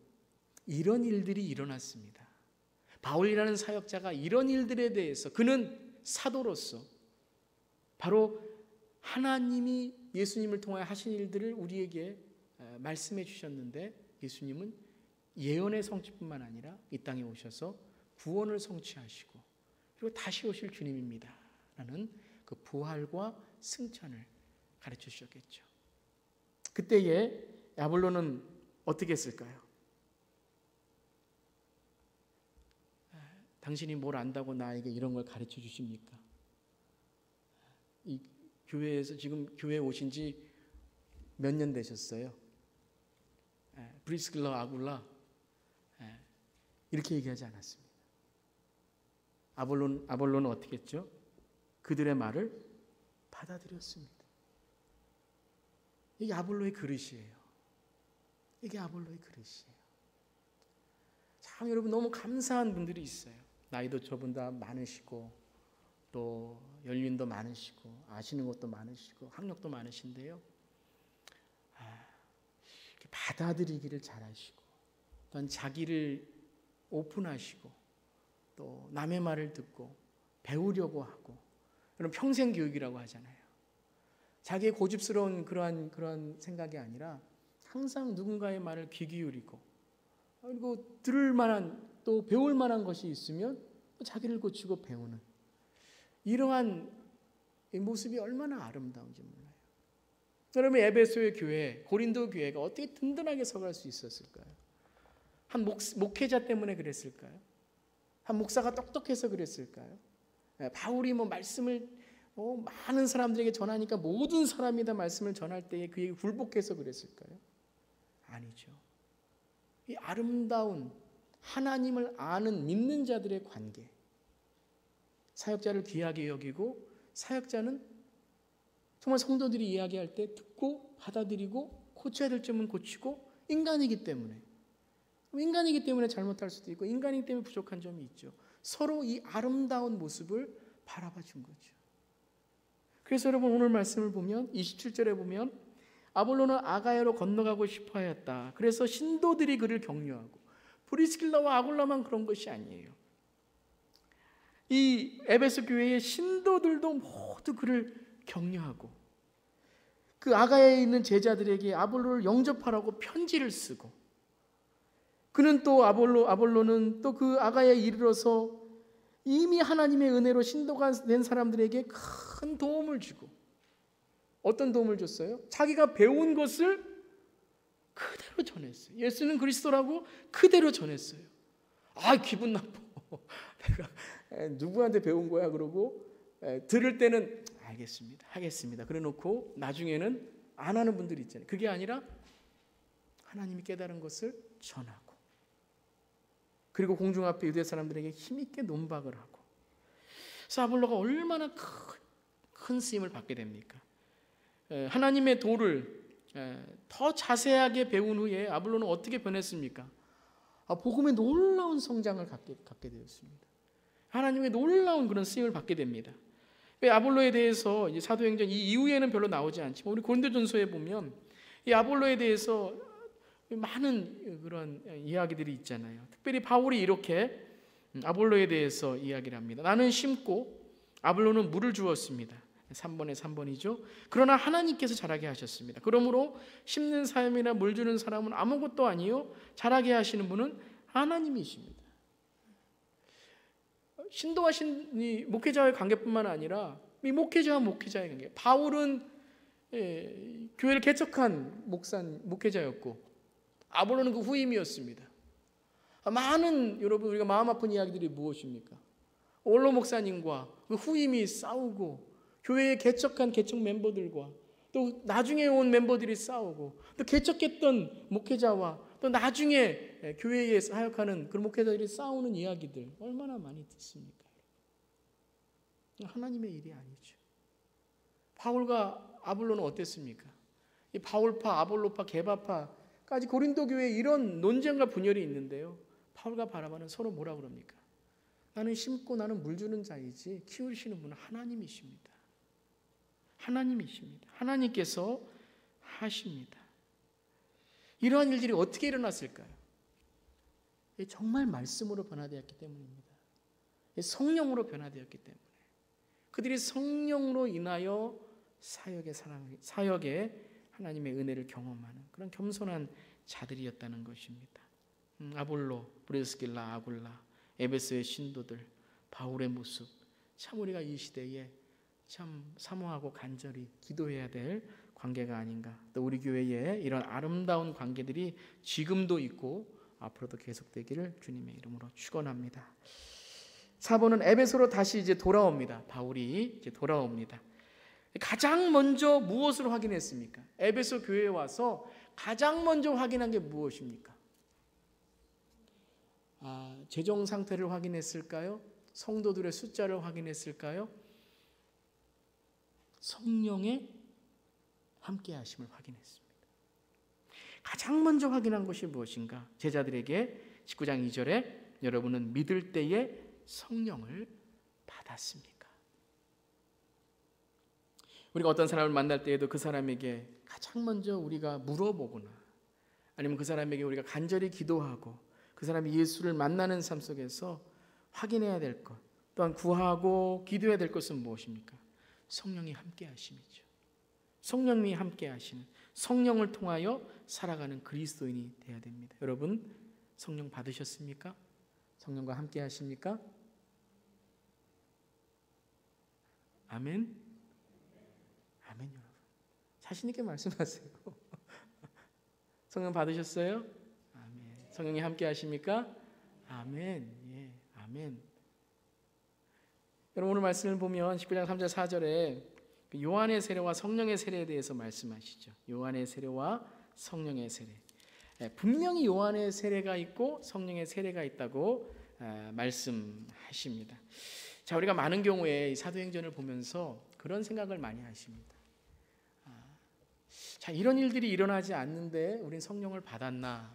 이런 일들이 일어났습니다. 바울이라는 사역자가 이런 일들에 대해서 그는 사도로서 바로 하나님이 예수님을 통하여 하신 일들을 우리에게 말씀해 주셨는데 예수님은 예언의 성취뿐만 아니라 이 땅에 오셔서 구원을 성취하시고 그리고 다시 오실 주님입니다 라는 그 부활과 승천을 가르쳐 주셨겠죠. 그때에 아볼로는 어떻게 했을까요? 당신이 뭘 안다고 나에게 이런 걸 가르쳐 주십니까? 이 교회에서 지금 교회에 오신 지 몇 년 되셨어요? 브리스길라 아굴라 이렇게 얘기하지 않았습니다. 아볼로는 어떻게 했죠? 그들의 말을 받아들였습니다. 이게 아볼로의 그릇이에요. 이게 아볼로의 그릇이에요. 참 여러분 너무 감사한 분들이 있어요. 나이도 저보다 많으시고 또 연륜도 많으시고 아시는 것도 많으시고 학력도 많으신데요. 받아들이기를 잘하시고 또한 자기를 오픈하시고 또 남의 말을 듣고 배우려고 하고 그런 평생 교육이라고 하잖아요. 자기의 고집스러운 그러한 생각이 아니라 항상 누군가의 말을 귀 기울이고 그리고 들을 만한 또 배울 만한 것이 있으면 자기를 고치고 배우는 이러한 이 모습이 얼마나 아름다운지 몰라요. 여러분, 에베소의 교회, 고린도 교회가 어떻게 든든하게 서갈 수 있었을까요? 한 목회자 때문에 그랬을까요? 한 목사가 똑똑해서 그랬을까요? 바울이 말씀을 많은 사람들에게 전하니까 모든 사람이 다 말씀을 전할 때에 그에게 굴복해서 그랬을까요? 아니죠. 이 아름다운 하나님을 아는 믿는 자들의 관계, 사역자를 귀하게 여기고 사역자는 정말 성도들이 이야기할 때 듣고 받아들이고 고쳐야 될 점은 고치고, 인간이기 때문에 잘못할 수도 있고 인간이기 때문에 부족한 점이 있죠. 서로 이 아름다운 모습을 바라봐 준 거죠. 그래서 여러분, 오늘 말씀을 보면 27절에 보면 아볼로는 아가야로 건너가고 싶어 하였다. 그래서 신도들이 그를 격려하고, 브리스길라와 아굴라만 그런 것이 아니에요. 이 에베소 교회의 신도들도 모두 그를 격려하고, 그 아가야에 있는 제자들에게 아볼로를 영접하라고 편지를 쓰고, 그는 또 아볼로는 또 그 아가야에 이르러서 이미 하나님의 은혜로 신도가 된 사람들에게 큰 도움을 주고, 어떤 도움을 줬어요? 자기가 배운 것을 그대로 전했어요. 예수는 그리스도라고 그대로 전했어요. 기분 나빠. 내가 누구한테 배운 거야? 그러고 들을 때는 알겠습니다, 하겠습니다, 그래 놓고 나중에는 안 하는 분들이 있잖아요. 그게 아니라 하나님이 깨달은 것을 전하고, 그리고 공중 앞에 유대 사람들에게 힘있게 논박을 하고. 그래서 아볼로가 얼마나 큰 쓰임을 받게 됩니까? 하나님의 도를 더 자세하게 배운 후에 아볼로는 어떻게 변했습니까? 복음의 놀라운 성장을 갖게 되었습니다. 하나님의 놀라운 그런 쓰임을 받게 됩니다. 아볼로에 대해서 이제 사도행전 이 이후에는 별로 나오지 않지만 우리 고린도전서에 보면 이 아볼로에 대해서 많은 그런 이야기들이 있잖아요. 특별히 바울이 이렇게 아볼로에 대해서 이야기를 합니다. 나는 심고 아볼로는 물을 주었습니다. 3번에 3번이죠. 그러나 하나님께서 자라게 하셨습니다. 그러므로 심는 사람이나 물 주는 사람은 아무것도 아니요 자라게 하시는 분은 하나님이십니다. 신도와 목회자와의 관계뿐만 아니라 이 목회자와 목회자의 관계. 바울은 교회를 개척한 목회자였고 아볼로는 그 후임이었습니다. 많은 여러분, 우리가 마음 아픈 이야기들이 무엇입니까? 원로 목사님과 그 후임이 싸우고, 교회에 개척한 개척 멤버들과 또 나중에 온 멤버들이 싸우고, 또 개척했던 목회자와 또 나중에 교회에 사역하는 그 목회자들이 싸우는 이야기들 얼마나 많이 듣습니까? 하나님의 일이 아니죠. 바울과 아볼로는 어땠습니까? 이 바울파, 아볼로파, 게바파까지 고린도 교회에 이런 논쟁과 분열이 있는데요. 바울과 바나바는 서로 뭐라 그럽니까? 나는 심고 나는 물 주는 자이지 키우시는 분은 하나님이십니다. 하나님이십니다. 하나님께서 하십니다. 이러한 일들이 어떻게 일어났을까요? 정말 말씀으로 변화되었기 때문입니다. 성령으로 변화되었기 때문에. 그들이 성령으로 인하여 사역에 하나님의 은혜를 경험하는 그런 겸손한 자들이었다는 것입니다. 아볼로, 브리스길라, 아굴라, 에베소의 신도들, 바울의 모습, 참 우리가 이 시대에 참 사모하고 간절히 기도해야 될 관계가 아닌가. 또 우리 교회에 이런 아름다운 관계들이 지금도 있고 앞으로도 계속되기를 주님의 이름으로 축원합니다. 4번은 에베소로 다시 이제 돌아옵니다. 바울이 이제 돌아옵니다. 가장 먼저 무엇을 확인했습니까? 에베소 교회에 와서 가장 먼저 확인한 게 무엇입니까? 재정 상태를 확인했을까요? 성도들의 숫자를 확인했을까요? 성령의 함께 하심을 확인했습니다. 가장 먼저 확인한 것이 무엇인가? 제자들에게 19장 2절에 여러분은 믿을 때에 성령을 받았습니까? 우리가 어떤 사람을 만날 때에도 그 사람에게 가장 먼저 우리가 물어보거나 아니면 그 사람에게 우리가 간절히 기도하고 그 사람이 예수를 만나는 삶 속에서 확인해야 될 것, 또한 구하고 기도해야 될 것은 무엇입니까? 성령이 함께 하심이죠. 성령이 함께 하시는, 성령을 통하여 살아가는 그리스도인이 되어야 됩니다. 여러분, 성령 받으셨습니까? 성령과 함께 하십니까? 아멘. 아멘. 여러분 자신 있게 말씀하세요. 성령 받으셨어요? 아멘. 성령이 함께 하십니까? 아멘. 예, 아멘. 여러분 오늘 말씀을 보면 19장 3절 4절에 요한의 세례와 성령의 세례에 대해서 말씀하시죠. 요한의 세례와 성령의 세례. 분명히 요한의 세례가 있고 성령의 세례가 있다고 말씀하십니다. 자, 우리가 많은 경우에 이 사도행전을 보면서 그런 생각을 많이 하십니다. 자, 이런 일들이 일어나지 않는데 우린 성령을 받았나?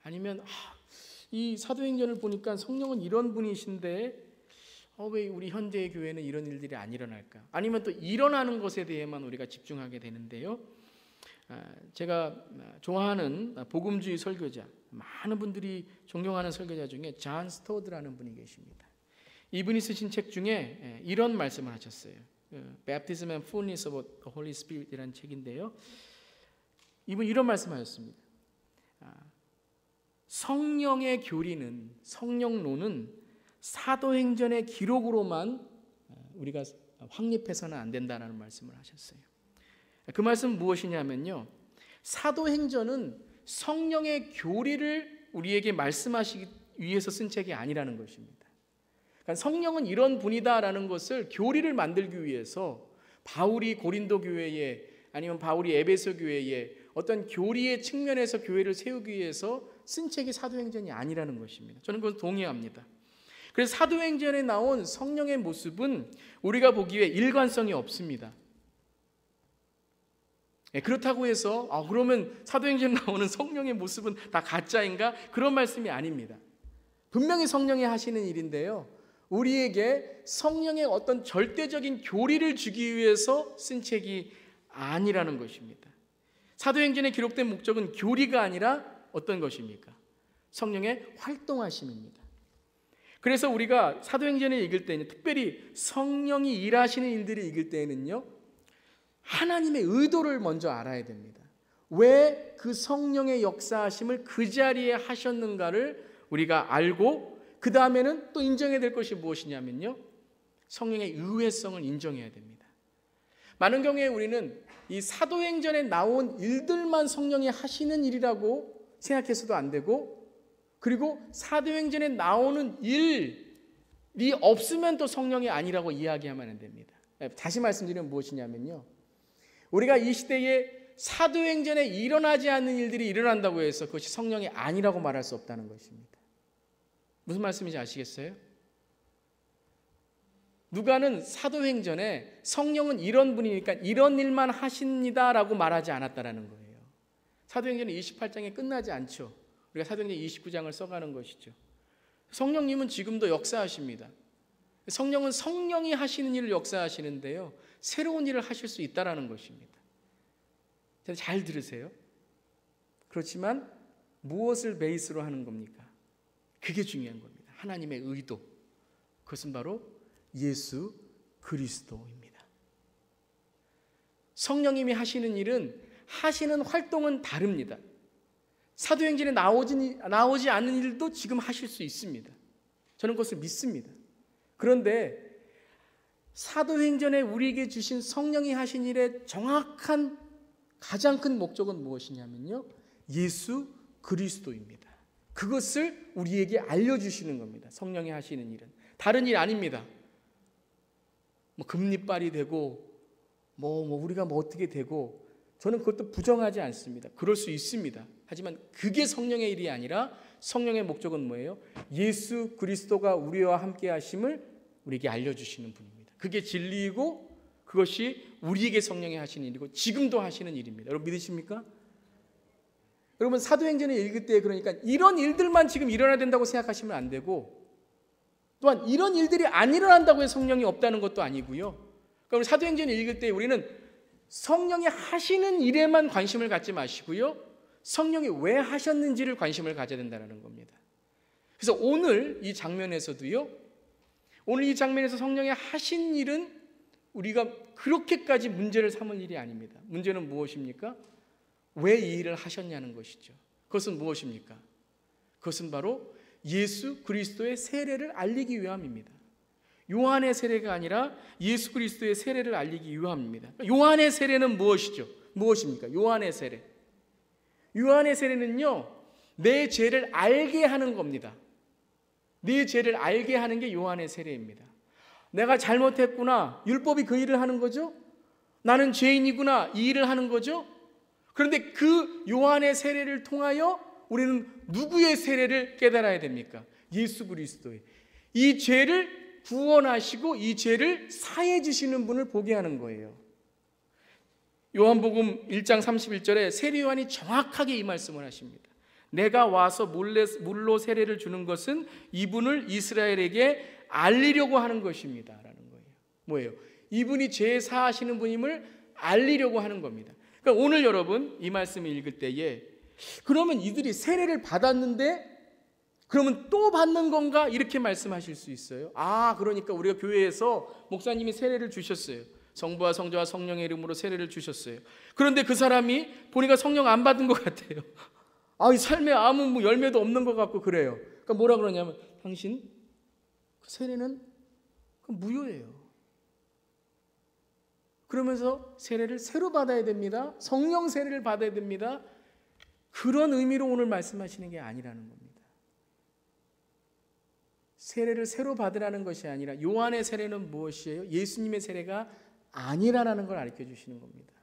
아니면 이 사도행전을 보니까 성령은 이런 분이신데 왜 우리 현대의 교회는 이런 일들이 안 일어날까? 아니면 또 일어나는 것에 대해만 우리가 집중하게 되는데요. 제가 좋아하는 복음주의 설교자, 많은 분들이 존경하는 설교자 중에 존 스토드라는 분이 계십니다. 이분이 쓰신 책 중에 이런 말씀을 하셨어요. Baptism and Fullness of the Holy Spirit이라는 책인데요. 이분이 이런 말씀하셨습니다. 성령의 교리는, 성령론은 사도행전의 기록으로만 우리가 확립해서는 안 된다는 말씀을 하셨어요. 그 말씀은 무엇이냐면요, 사도행전은 성령의 교리를 우리에게 말씀하시기 위해서 쓴 책이 아니라는 것입니다. 그러니까 성령은 이런 분이다라는 것을 교리를 만들기 위해서 바울이 고린도 교회에 아니면 바울이 에베소 교회에 어떤 교리의 측면에서 교회를 세우기 위해서 쓴 책이 사도행전이 아니라는 것입니다. 저는 그건 동의합니다. 그래서 사도행전에 나온 성령의 모습은 우리가 보기에 일관성이 없습니다. 그렇다고 해서 그러면 사도행전에 나오는 성령의 모습은 다 가짜인가? 그런 말씀이 아닙니다. 분명히 성령이 하시는 일인데요, 우리에게 성령의 어떤 절대적인 교리를 주기 위해서 쓴 책이 아니라는 것입니다. 사도행전에 기록된 목적은 교리가 아니라 어떤 것입니까? 성령의 활동하심입니다. 그래서 우리가 사도행전을 읽을 때는, 특별히 성령이 일하시는 일들을 읽을 때는요, 하나님의 의도를 먼저 알아야 됩니다. 왜 그 성령의 역사하심을 그 자리에 하셨는가를 우리가 알고, 그 다음에는 또 인정해야 될 것이 무엇이냐면요, 성령의 의외성을 인정해야 됩니다. 많은 경우에 우리는 이 사도행전에 나온 일들만 성령이 하시는 일이라고 생각해서도 안 되고, 그리고 사도행전에 나오는 일이 없으면 또 성령이 아니라고 이야기하면 안 됩니다. 다시 말씀드리면 무엇이냐면요, 우리가 이 시대에 사도행전에 일어나지 않는 일들이 일어난다고 해서 그것이 성령이 아니라고 말할 수 없다는 것입니다. 무슨 말씀인지 아시겠어요? 누가는 사도행전에 성령은 이런 분이니까 이런 일만 하십니다라고 말하지 않았다라는 거예요. 사도행전은 28장에 끝나지 않죠. 우리가 사도행전 29장을 써가는 것이죠. 성령님은 지금도 역사하십니다. 성령은 성령이 하시는 일을 역사하시는데요, 새로운 일을 하실 수 있다라는 것입니다. 잘 들으세요. 그렇지만 무엇을 베이스로 하는 겁니까? 그게 중요한 겁니다. 하나님의 의도. 그것은 바로 예수 그리스도입니다. 성령님이 하시는 일은, 하시는 활동은 다릅니다. 사도행전에 나오지 않는 일도 지금 하실 수 있습니다. 저는 그것을 믿습니다. 그런데 사도행전에 우리에게 주신 성령이 하신 일의 정확한 가장 큰 목적은 무엇이냐면요, 예수 그리스도입니다. 그것을 우리에게 알려주시는 겁니다. 성령이 하시는 일은 다른 일 아닙니다. 금리빨이 되고 우리가 어떻게 되고, 저는 그것도 부정하지 않습니다. 그럴 수 있습니다. 하지만 그게 성령의 일이 아니라 성령의 목적은 뭐예요? 예수 그리스도가 우리와 함께 하심을 우리에게 알려주시는 분입니다. 그게 진리이고 그것이 우리에게 성령이 하시는 일이고 지금도 하시는 일입니다. 여러분 믿으십니까? 여러분 사도행전을 읽을 때 그러니까 이런 일들만 지금 일어나야 된다고 생각하시면 안 되고, 또한 이런 일들이 안 일어난다고 해서 성령이 없다는 것도 아니고요. 그러니까 사도행전을 읽을 때 우리는 성령이 하시는 일에만 관심을 갖지 마시고요, 성령이 왜 하셨는지를 관심을 가져야 된다는 겁니다. 그래서 오늘 이 장면에서도요, 오늘 이 장면에서 성령이 하신 일은 우리가 그렇게까지 문제를 삼을 일이 아닙니다. 문제는 무엇입니까? 왜 이 일을 하셨냐는 것이죠. 그것은 무엇입니까? 그것은 바로 예수 그리스도의 세례를 알리기 위함입니다. 요한의 세례가 아니라 예수 그리스도의 세례를 알리기 위함입니다. 요한의 세례는 무엇입니까? 요한의 세례. 요한의 세례는요, 내 죄를 알게 하는 겁니다. 내 죄를 알게 하는 게 요한의 세례입니다. 내가 잘못했구나, 율법이 그 일을 하는 거죠. 나는 죄인이구나, 이 일을 하는 거죠. 그런데 그 요한의 세례를 통하여 우리는 누구의 세례를 깨달아야 됩니까? 예수 그리스도의. 이 죄를 구원하시고 이 죄를 사해 주시는 분을 보게 하는 거예요. 요한복음 1장 31절에 세례 요한이 정확하게 이 말씀을 하십니다. 내가 와서 물로 세례를 주는 것은 이분을 이스라엘에게 알리려고 하는 것입니다 라는 거예요. 뭐예요? 이분이 죄 사하시는 분임을 알리려고 하는 겁니다. 그러니까 오늘 여러분 이 말씀을 읽을 때에 그러면 이들이 세례를 받았는데 그러면 또 받는 건가? 이렇게 말씀하실 수 있어요. 그러니까 우리가 교회에서 목사님이 세례를 주셨어요. 성부와 성자와 성령의 이름으로 세례를 주셨어요. 그런데 그 사람이 보니까 성령 안 받은 것 같아요. 이 삶에 아무 열매도 없는 것 같고 그래요. 그러니까 뭐라 그러냐면 당신 그 세례는 무효예요. 그러면서 세례를 새로 받아야 됩니다. 성령 세례를 받아야 됩니다. 그런 의미로 오늘 말씀하시는 게 아니라는 겁니다. 세례를 새로 받으라는 것이 아니라 요한의 세례는 무엇이에요? 예수님의 세례가 아니라는 걸 가르쳐 주시는 겁니다.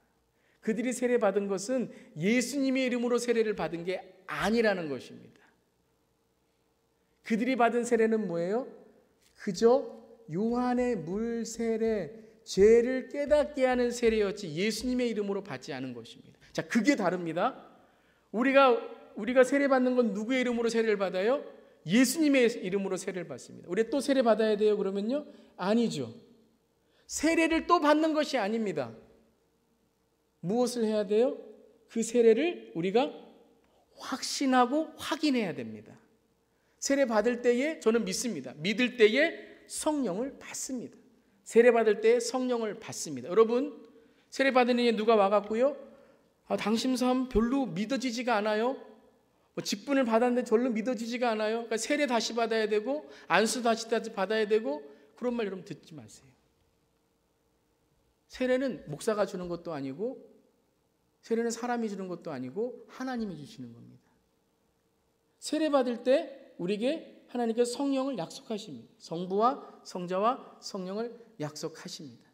그들이 세례 받은 것은 예수님의 이름으로 세례를 받은 게 아니라는 것입니다. 그들이 받은 세례는 뭐예요? 그저 요한의 물 세례, 죄를 깨닫게 하는 세례였지 예수님의 이름으로 받지 않은 것입니다. 자, 그게 다릅니다. 우리가 세례 받는 건 누구의 이름으로 세례를 받아요? 예수님의 이름으로 세례를 받습니다. 우리 또 세례 받아야 돼요? 그러면요? 아니죠. 세례를 또 받는 것이 아닙니다. 무엇을 해야 돼요? 그 세례를 우리가 확신하고 확인해야 됩니다. 세례 받을 때에 저는 믿습니다. 믿을 때에 성령을 받습니다. 세례 받을 때에 성령을 받습니다. 여러분, 세례 받은 이에 누가 와갖고요, 당신 삶 별로 믿어지지가 않아요. 직분을 받았는데 별로 믿어지지가 않아요. 그러니까 세례 다시 받아야 되고 안수 다시 받아야 되고 그런 말 여러분 듣지 마세요. 세례는 목사가 주는 것도 아니고 세례는 사람이 주는 것도 아니고 하나님이 주시는 겁니다. 세례 받을 때 우리에게 하나님께서 성령을 약속하십니다. 성부와 성자와 성령을 약속하십니다.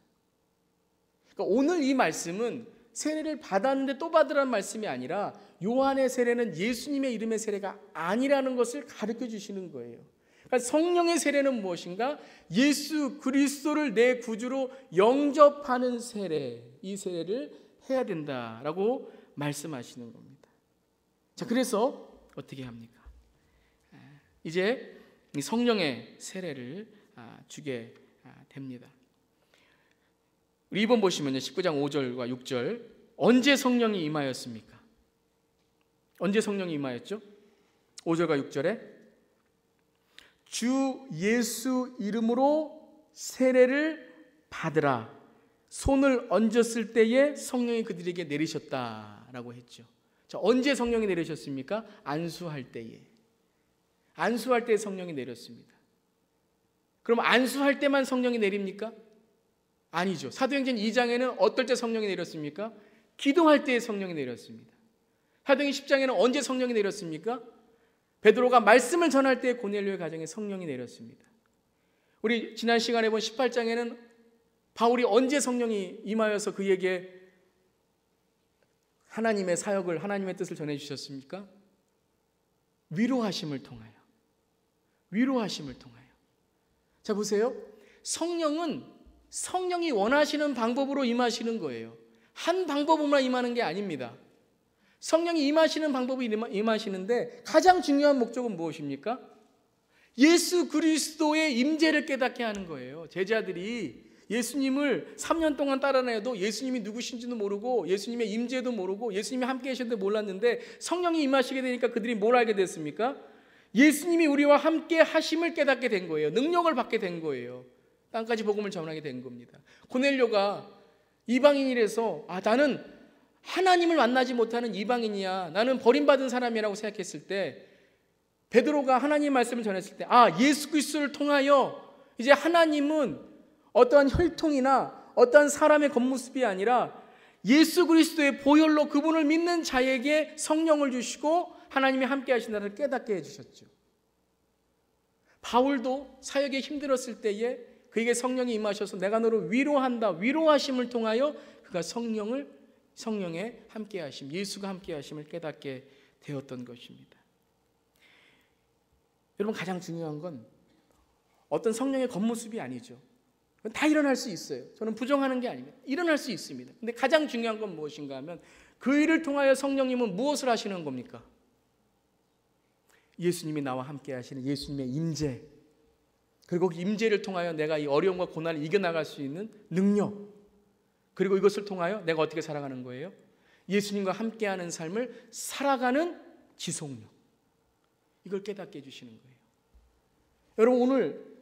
그러니까 오늘 이 말씀은 세례를 받았는데 또 받으라는 말씀이 아니라 요한의 세례는 예수님의 이름의 세례가 아니라는 것을 가르쳐 주시는 거예요. 그러니까 성령의 세례는 무엇인가? 예수 그리스도를 내 구주로 영접하는 세례, 이 세례를 해야 된다라고 말씀하시는 겁니다. 자, 그래서 어떻게 합니까? 이제 성령의 세례를 주게 됩니다. 우리 2번 보시면요, 19장 5절과 6절. 언제 성령이 임하였습니까? 언제 성령이 임하였죠? 5절과 6절에 주 예수 이름으로 세례를 받으라. 손을 얹었을 때에 성령이 그들에게 내리셨다라고 했죠. 자, 언제 성령이 내리셨습니까? 안수할 때에. 안수할 때 성령이 내렸습니다. 그럼 안수할 때만 성령이 내립니까? 아니죠. 사도행전 2장에는 어떨 때 성령이 내렸습니까? 기도할 때 성령이 내렸습니다. 사도행전 10장에는 언제 성령이 내렸습니까? 베드로가 말씀을 전할 때 고넬료의 가정에 성령이 내렸습니다. 우리 지난 시간에 본 18장에는 바울이 언제 성령이 임하여서 그에게 하나님의 사역을, 하나님의 뜻을 전해주셨습니까? 위로하심을 통하여. 위로하심을 통하여. 자, 보세요. 성령은 성령이 원하시는 방법으로 임하시는 거예요. 한 방법으로만 임하는 게 아닙니다. 성령이 임하시는 방법이 임하시는데 가장 중요한 목적은 무엇입니까? 예수 그리스도의 임재를 깨닫게 하는 거예요. 제자들이 예수님을 3년 동안 따라내도 예수님이 누구신지도 모르고 예수님의 임재도 모르고 예수님이 함께 계셨는데 몰랐는데 성령이 임하시게 되니까 그들이 뭘 알게 됐습니까? 예수님이 우리와 함께 하심을 깨닫게 된 거예요. 능력을 받게 된 거예요. 땅까지 복음을 전하게 된 겁니다. 고넬료가 이방인이라서 나는 하나님을 만나지 못하는 이방인이야, 나는 버림받은 사람이라고 생각했을 때 베드로가 하나님 말씀을 전했을 때 예수 그리스도를 통하여 이제 하나님은 어떠한 혈통이나 어떠한 사람의 겉모습이 아니라 예수 그리스도의 보혈로 그분을 믿는 자에게 성령을 주시고 하나님이 함께 하신다는 걸 깨닫게 해주셨죠. 바울도 사역에 힘들었을 때에 그에게 성령이 임하셔서 내가 너를 위로한다, 위로하심을 통하여 그가 성령에 함께 하심, 예수가 함께 하심을 깨닫게 되었던 것입니다. 여러분, 가장 중요한 건 어떤 성령의 겉모습이 아니죠. 다 일어날 수 있어요. 저는 부정하는 게 아닙니다. 일어날 수 있습니다. 근데 가장 중요한 건 무엇인가 하면 그 일을 통하여 성령님은 무엇을 하시는 겁니까? 예수님이 나와 함께 하시는 예수님의 임재, 그리고 그 임재를 통하여 내가 이 어려움과 고난을 이겨나갈 수 있는 능력, 그리고 이것을 통하여 내가 어떻게 살아가는 거예요? 예수님과 함께하는 삶을 살아가는 지속력, 이걸 깨닫게 해주시는 거예요. 여러분, 오늘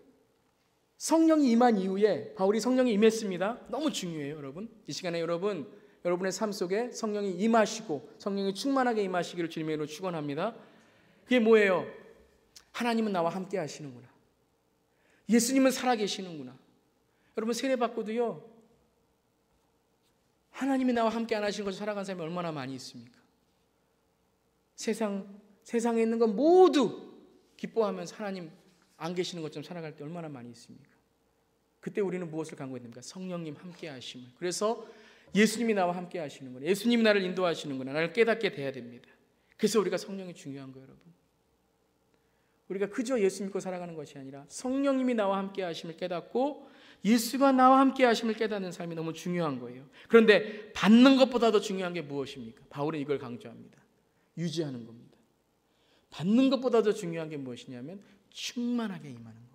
성령이 임한 이후에 바울이 성령이 임했습니다. 너무 중요해요. 여러분, 이 시간에 여러분의 삶 속에 성령이 임하시고 성령이 충만하게 임하시기를 주님의 이름으로 축원합니다. 그게 뭐예요? 하나님은 나와 함께 하시는구나, 예수님은 살아계시는구나. 여러분, 세례받고도요, 하나님이 나와 함께 안 하시는 것을 살아간 사람이 얼마나 많이 있습니까? 세상에 있는 건 모두 기뻐하면서 하나님 안 계시는 것처럼 살아갈 때 얼마나 많이 있습니까? 그때 우리는 무엇을 간구해야 됩니까? 성령님 함께 하심을. 그래서 예수님이 나와 함께 하시는구나, 예수님이 나를 인도하시는구나, 나를 깨닫게 돼야 됩니다. 그래서 우리가 성령이 중요한 거예요. 여러분, 우리가 그저 예수 믿고 살아가는 것이 아니라 성령님이 나와 함께 하심을 깨닫고 예수가 나와 함께 하심을 깨닫는 삶이 너무 중요한 거예요. 그런데 받는 것보다 더 중요한 게 무엇입니까? 바울은 이걸 강조합니다. 유지하는 겁니다. 받는 것보다 더 중요한 게 무엇이냐면 충만하게 임하는 겁니다.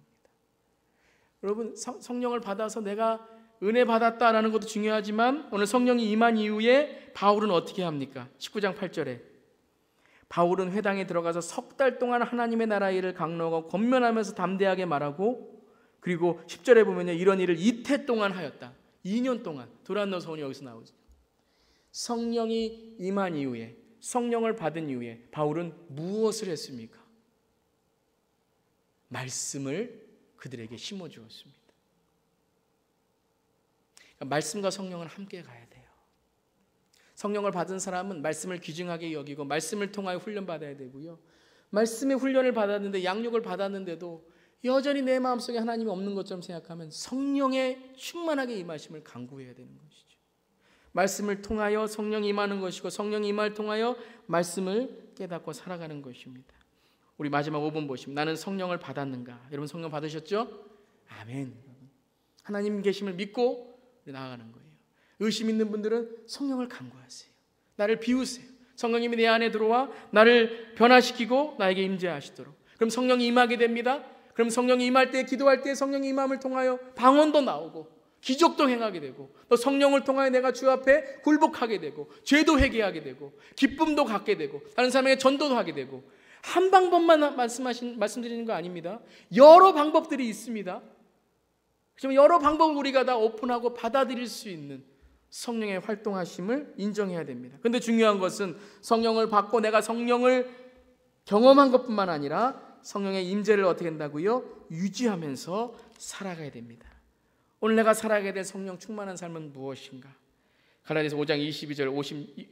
여러분, 성령을 받아서 내가 은혜 받았다라는 것도 중요하지만 오늘 성령이 임한 이후에 바울은 어떻게 합니까? 19장 8절에 바울은 회당에 들어가서 3달 동안 하나님의 나라 일을 강론하고 권면하면서 담대하게 말하고, 그리고 10절에 보면요, 이런 일을 이태 동안 하였다. 2년 동안. 두란노서원이 여기서 나오죠. 성령이 임한 이후에, 성령을 받은 이후에 바울은 무엇을 했습니까? 말씀을 그들에게 심어주었습니다. 그러니까 말씀과 성령은 함께 가야 돼요. 성령을 받은 사람은 말씀을 귀중하게 여기고 말씀을 통하여 훈련받아야 되고요, 말씀의 훈련을 받았는데, 양육을 받았는데도 여전히 내 마음속에 하나님이 없는 것처럼 생각하면 성령의 충만하게 임하심을 간구해야 되는 것이죠. 말씀을 통하여 성령이 임하는 것이고 성령이 임할 통하여 말씀을 깨닫고 살아가는 것입니다. 우리 마지막 5번 보시면 나는 성령을 받았는가? 여러분, 성령 받으셨죠? 아멘. 하나님 계심을 믿고 나아가는 거예요. 의심 있는 분들은 성령을 간구하세요. 나를 비우세요. 성령님이 내 안에 들어와 나를 변화시키고 나에게 임재하시도록. 그럼 성령이 임하게 됩니다. 그럼 성령이 임할 때, 기도할 때 성령이 임함을 통하여 방언도 나오고 기적도 행하게 되고, 또 성령을 통하여 내가 주 앞에 굴복하게 되고 죄도 회개하게 되고 기쁨도 갖게 되고 다른 사람에게 전도도 하게 되고. 한 방법만 말씀드리는 거 아닙니다. 여러 방법들이 있습니다. 그렇지만 여러 방법을 우리가 다 오픈하고 받아들일 수 있는 성령의 활동하심을 인정해야 됩니다. 그런데 중요한 것은 성령을 받고 내가 성령을 경험한 것뿐만 아니라 성령의 임재를 어떻게 한다고요? 유지하면서 살아가야 됩니다. 오늘 내가 살아가야 될 성령 충만한 삶은 무엇인가? 갈라디아서 5장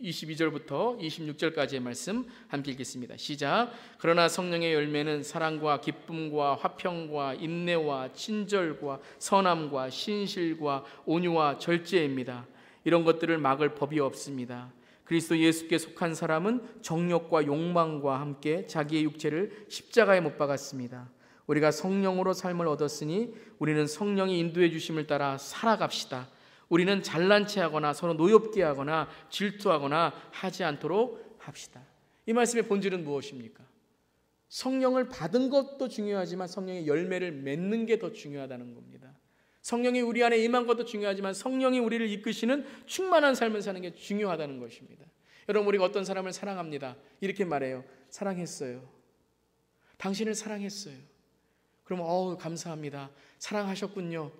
22절부터 26절까지의 말씀 함께 읽겠습니다. 시작. 그러나 성령의 열매는 사랑과 기쁨과 화평과 인내와 친절과 선함과 신실과 온유와 절제입니다. 이런 것들을 막을 법이 없습니다. 그리스도 예수께 속한 사람은 정욕과 욕망과 함께 자기의 육체를 십자가에 못 박았습니다. 우리가 성령으로 삶을 얻었으니 우리는 성령이 인도해 주심을 따라 살아갑시다. 우리는 잘난 체하거나 서로 노엽게 하거나 질투하거나 하지 않도록 합시다. 이 말씀의 본질은 무엇입니까? 성령을 받은 것도 중요하지만 성령의 열매를 맺는 게 더 중요하다는 겁니다. 성령이 우리 안에 임한 것도 중요하지만 성령이 우리를 이끄시는 충만한 삶을 사는 게 중요하다는 것입니다. 여러분, 우리가 어떤 사람을 사랑합니다. 이렇게 말해요. 사랑했어요. 당신을 사랑했어요. 그러면 감사합니다. 사랑하셨군요.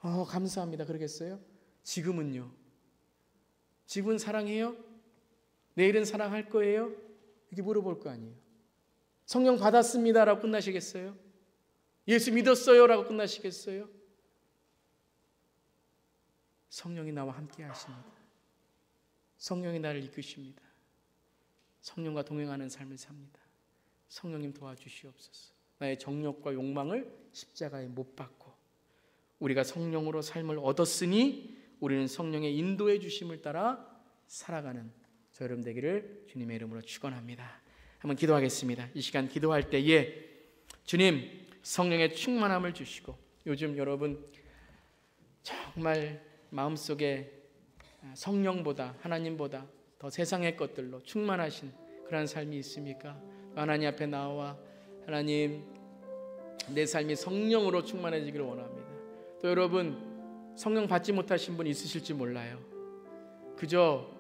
감사합니다. 그러겠어요? 지금은요? 지금은 사랑해요? 내일은 사랑할 거예요? 이렇게 물어볼 거 아니에요. 성령 받았습니다라고 끝나시겠어요? 예수 믿었어요라고 끝나시겠어요? 성령이 나와 함께 하십니다. 성령이 나를 이끄십니다. 성령과 동행하는 삶을 삽니다. 성령님 도와주시옵소서. 나의 정욕과 욕망을 십자가에 못 박고 우리가 성령으로 삶을 얻었으니 우리는 성령의 인도해 주심을 따라 살아가는 저 여러분 되기를 주님의 이름으로 축원합니다. 한번 기도하겠습니다. 이 시간 기도할 때에 주님 성령의 충만함을 주시고, 요즘 여러분 정말 마음속에 성령보다 하나님보다 더 세상의 것들로 충만하신 그런 삶이 있습니까? 하나님 앞에 나와 하나님 내 삶이 성령으로 충만해지기를 원합니다. 또 여러분 성령 받지 못하신 분 있으실지 몰라요. 그저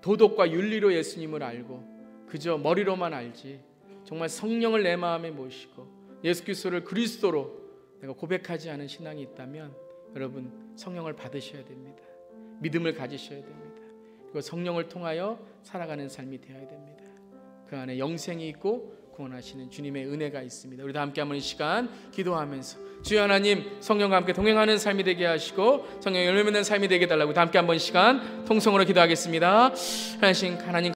도덕과 윤리로 예수님을 알고 그저 머리로만 알지 정말 성령을 내 마음에 모시고 예수 그리스도를 그리스도로 내가 고백하지 않은 신앙이 있다면 여러분 성령을 받으셔야 됩니다. 믿음을 가지셔야 됩니다. 그리고 성령을 통하여 살아가는 삶이 되어야 됩니다. 그 안에 영생이 있고 구원하시는 주님의 은혜가 있습니다. 우리 다 함께 한번 이 시간 기도하면서 주여 하나님 성령과 함께 동행하는 삶이 되게 하시고 성령의 열매 맺는 삶이 되게 해달라고 다 함께 한번 시간 통성으로 기도하겠습니다. 하나님